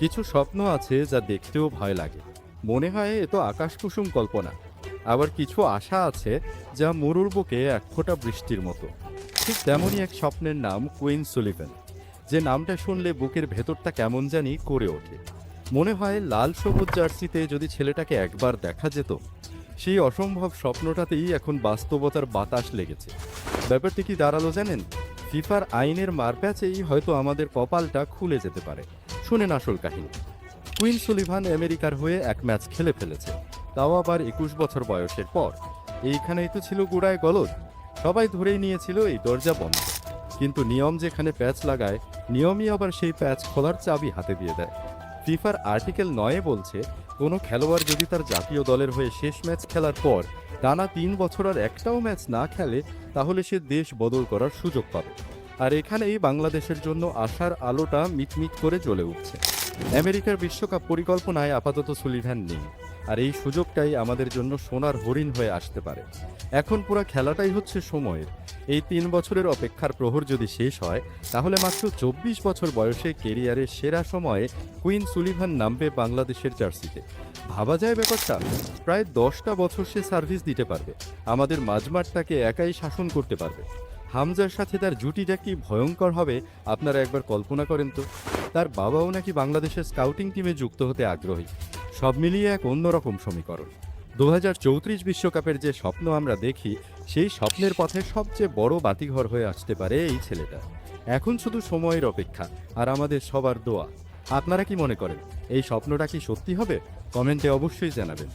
কিছু স্বপ্ন আছে যা দেখতেও ভয় লাগে, মনে হয় এ তো আকাশকুসুম কল্পনা। আবার কিছু আশা আছে যা মরুর বুকে এক ফোঁটা বৃষ্টির মতো। ঠিক তেমনই এক স্বপ্নের নাম কুইন সুলিভান। যে নামটা শুনলে বুকের ভেতরটা কেমন জানি করে ওঠে। মনে হয় লাল সবুজ জার্সিতে যদি ছেলেটাকে একবার দেখা যেত। সেই অসম্ভব স্বপ্নটাতেই এখন বাস্তবতার বাতাস লেগেছে। ব্যাপারটি কি দাঁড়ালো জানেন? ফিফার আইনের মারপ্যাচেই হয়তো আমাদের কপালটা খুলে যেতে পারে। শুনেন আসল কাহিনী। কুইন সুলিভান আমেরিকার হয়ে এক ম্যাচ খেলে ফেলেছে, তাও আবার 21 বছর বয়সের পর। এইখানেই তো ছিল গোড়ায় গলদ। সবাই ধরেই নিয়েছিল এই দরজা বন্ধ, কিন্তু নিয়ম যেখানে প্যাচ লাগায়, নিয়মই আবার সেই প্যাচ খোলার চাবি হাতে দিয়ে দেয়। ফিফার আর্টিকেল 9 বলছে, কোনো খেলোয়াড় যদি তার জাতীয় দলের হয়ে শেষ ম্যাচ খেলার পর টানা 3 বছর আর একটাও ম্যাচ না খেলে, তাহলে সে দেশ বদল করার সুযোগ পাবে। আর এখানেই বাংলাদেশের জন্য আশার আলোটা মিটমিট করে জ্বলে উঠছে। আমেরিকার বিশ্বকাপ পরিকল্পনায় আপাতত সুলিভান নেই, আর এই সুযোগটাই আমাদের জন্য সোনার হরিণ হয়ে আসতে পারে। এখন পুরো খেলাটাই হচ্ছে সময়ের। এই 3 বছরের অপেক্ষার প্রহর যদি শেষ হয়, তাহলে মাত্র 24 বছর বয়সে কেরিয়ারের সেরা সময়ে কুইন সুলিভান নামবে বাংলাদেশের জার্সিতে। ভাবা যায় ব্যাপারটা? প্রায় 10টা বছর সে সার্ভিস দিতে পারবে, আমাদের মাঝমাঠটাকে একাই শাসন করতে পারবে। হামজার সাথে তার জুটিটা কি ভয়ঙ্কর হবে আপনারা একবার কল্পনা করেন তো। তার বাবাও নাকি বাংলাদেশের স্কাউটিং টিমে যুক্ত হতে আগ্রহী। সব মিলিয়ে এক অন্যরকম সমীকরণ। 2034 বিশ্বকাপের যে স্বপ্ন আমরা দেখি, সেই স্বপ্নের পথে সবচেয়ে বড় বাতিঘর হয়ে আসতে পারে এই ছেলেটা। এখন শুধু সময়ের অপেক্ষা আর আমাদের সবার দোয়া। আপনারা কি মনে করেন, এই স্বপ্নটা কি সত্যি হবে? কমেন্টে অবশ্যই জানাবেন।